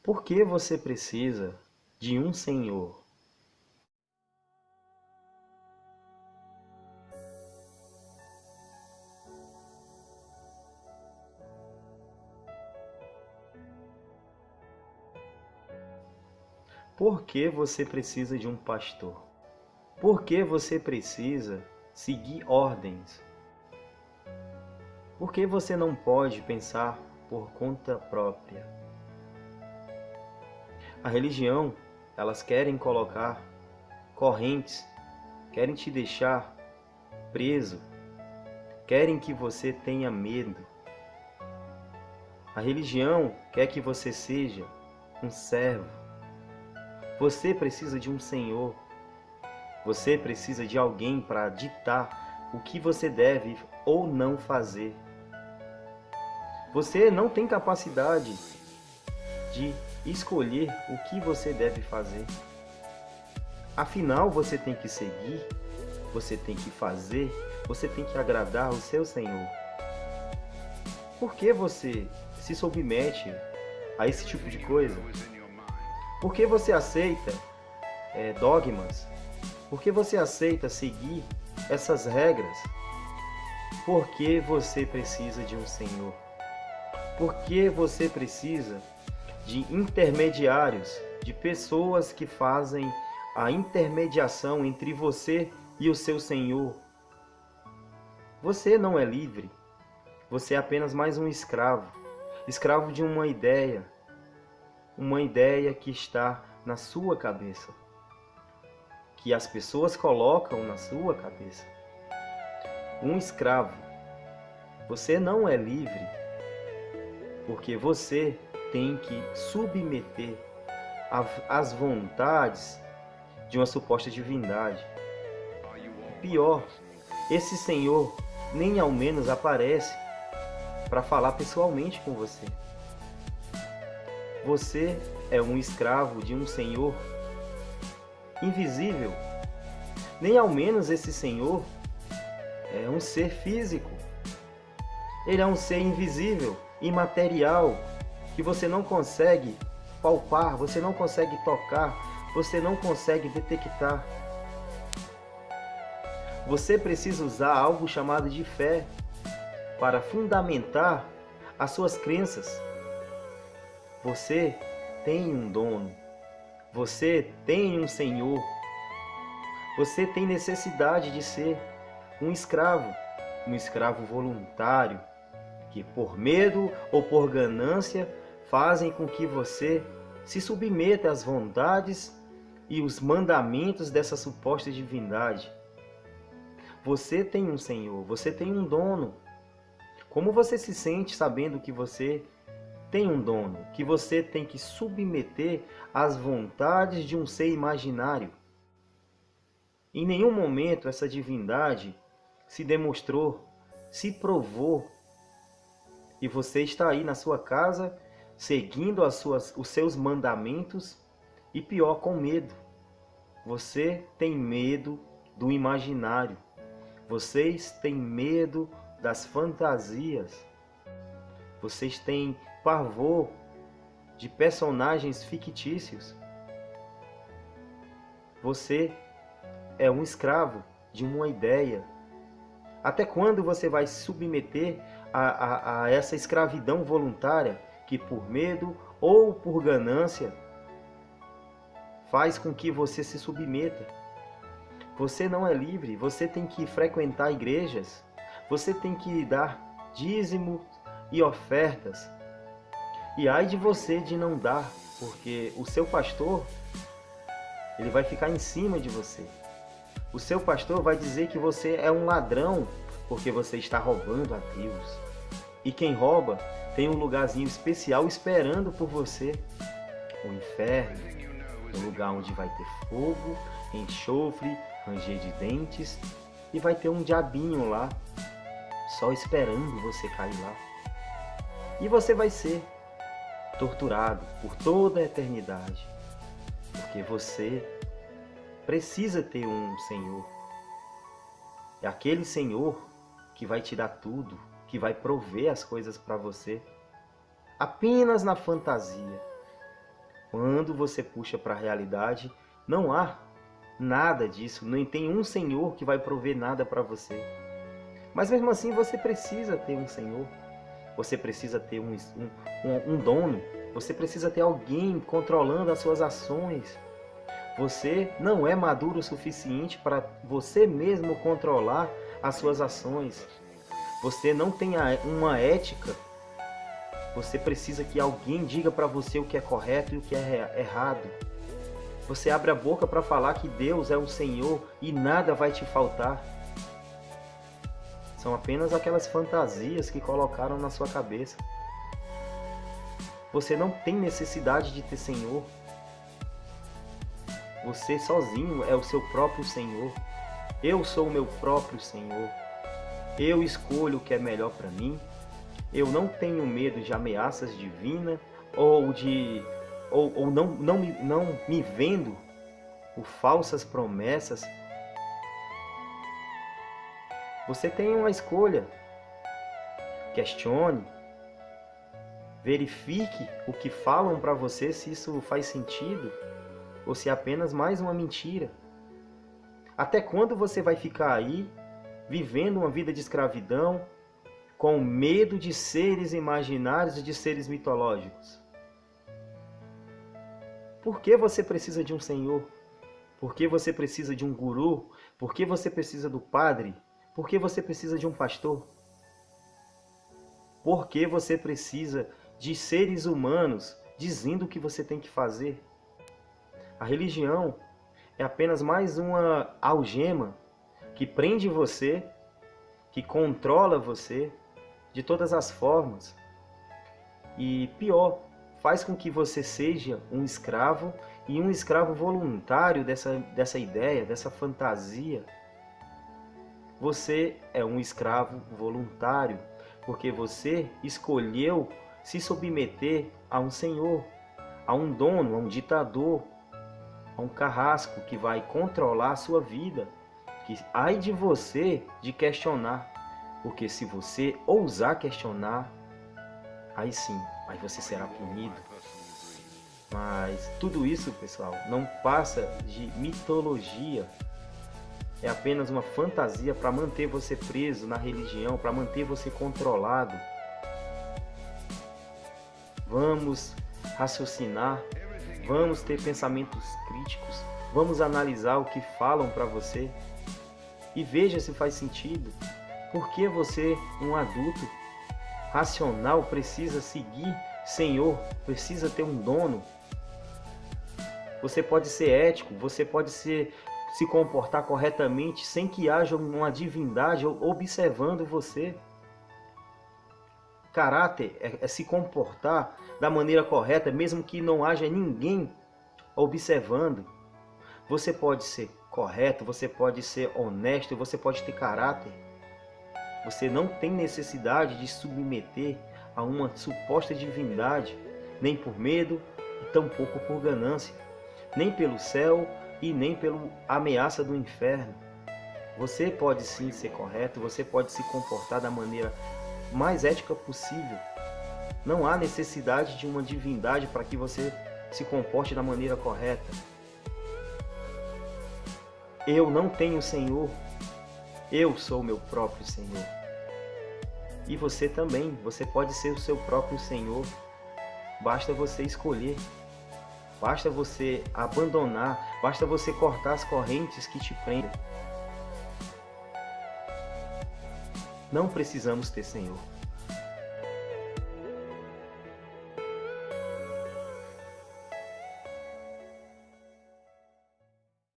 Por que você precisa de um Senhor? Por que você precisa de um pastor? Por que você precisa seguir ordens? Por que você não pode pensar por conta própria? A religião, elas querem colocar correntes, querem te deixar preso, querem que você tenha medo. A religião quer que você seja um servo. Você precisa de um Senhor. Você precisa de alguém para ditar o que você deve ou não fazer. Você não tem capacidade de escolher o que você deve fazer. Afinal, você tem que seguir, você tem que fazer, você tem que agradar o seu Senhor. Por que você se submete a esse tipo de coisa? Por que você aceita dogmas? Por que você aceita seguir essas regras? Porque você precisa de um Senhor. Porque você precisa de intermediários, de pessoas que fazem a intermediação entre você e o seu Senhor. Você não é livre. Você é apenas mais um escravo. Escravo de uma ideia que está na sua cabeça, que as pessoas colocam na sua cabeça. Um escravo. Você não é livre, porque você tem que submeter às vontades de uma suposta divindade. Pior, esse Senhor nem ao menos aparece para falar pessoalmente com você. Você é um escravo de um Senhor invisível. Nem ao menos esse Senhor é um ser físico. Ele é um ser invisível, imaterial, que você não consegue palpar, você não consegue tocar, você não consegue detectar. Você precisa usar algo chamado de fé para fundamentar as suas crenças. Você tem um dono, você tem um Senhor, você tem necessidade de ser um escravo voluntário, que por medo ou por ganância fazem com que você se submeta às vontades e os mandamentos dessa suposta divindade. Você tem um Senhor, você tem um dono. Como você se sente sabendo que você tem um dono, que você tem que submeter às vontades de um ser imaginário? Em nenhum momento essa divindade se demonstrou, se provou. E você está aí na sua casa, seguindo os seus mandamentos e pior, com medo. Você tem medo do imaginário. Vocês têm medo das fantasias. Vocês têm pavor de personagens fictícios. Você é um escravo de uma ideia. Até quando você vai se submeter a essa escravidão voluntária que por medo ou por ganância faz com que você se submeta? Você não é livre, você tem que frequentar igrejas, você tem que dar dízimo e ofertas. E ai de você de não dar, porque o seu pastor, ele vai ficar em cima de você. O seu pastor vai dizer que você é um ladrão, porque você está roubando a Deus. E quem rouba tem um lugarzinho especial esperando por você. O inferno, um lugar onde vai ter fogo, enxofre, ranger de dentes, e vai ter um diabinho lá, só esperando você cair lá. E você vai ser torturado por toda a eternidade, porque você precisa ter um Senhor. É aquele Senhor que vai te dar tudo, que vai prover as coisas para você, apenas na fantasia. Quando você puxa para a realidade, não há nada disso, nem tem um Senhor que vai prover nada para você. Mas mesmo assim você precisa ter um Senhor, você precisa ter um dono, você precisa ter alguém controlando as suas ações. Você não é maduro o suficiente para você mesmo controlar as suas ações. Você não tem uma ética. Você precisa que alguém diga para você o que é correto e o que é errado. Você abre a boca para falar que Deus é o Senhor e nada vai te faltar. São apenas aquelas fantasias que colocaram na sua cabeça. Você não tem necessidade de ter Senhor. Você sozinho é o seu próprio Senhor. Eu sou o meu próprio Senhor. Eu escolho o que é melhor para mim. Eu não tenho medo de ameaças divinas ou não me vendo por falsas promessas. Você tem uma escolha. Questione. Verifique o que falam para você, se isso faz sentido ou se é apenas mais uma mentira. Até quando você vai ficar aí vivendo uma vida de escravidão, com medo de seres imaginários e de seres mitológicos? Por que você precisa de um Senhor? Por que você precisa de um guru? Por que você precisa do padre? Por que você precisa de um pastor? Por que você precisa de seres humanos dizendo o que você tem que fazer? A religião é apenas mais uma algema que prende você, que controla você de todas as formas. E pior, faz com que você seja um escravo e um escravo voluntário dessa ideia, dessa fantasia. Você é um escravo voluntário porque você escolheu se submeter a um senhor, a um dono, a um ditador, a um carrasco que vai controlar a sua vida. Que ai de você de questionar, porque se você ousar questionar, aí sim, aí você será punido. Mas tudo isso, pessoal, não passa de mitologia. É apenas uma fantasia para manter você preso na religião, para manter você controlado. Vamos raciocinar, vamos ter pensamentos críticos, vamos analisar o que falam para você e veja se faz sentido. Por que você, um adulto racional, precisa seguir Senhor, precisa ter um dono? Você pode ser ético, você pode se comportar corretamente sem que haja uma divindade observando você. Caráter é se comportar da maneira correta, mesmo que não haja ninguém observando. Você pode ser correto, você pode ser honesto, você pode ter caráter. Você não tem necessidade de submeter a uma suposta divindade, nem por medo e tampouco por ganância, nem pelo céu e nem pela ameaça do inferno. Você pode sim ser correto, você pode se comportar da maneira mais ética possível. Não há necessidade de uma divindade para que você se comporte da maneira correta. Eu não tenho Senhor, eu sou o meu próprio Senhor. E você também, você pode ser o seu próprio Senhor. Basta você escolher, basta você abandonar, basta você cortar as correntes que te prendem. Não precisamos ter Senhor.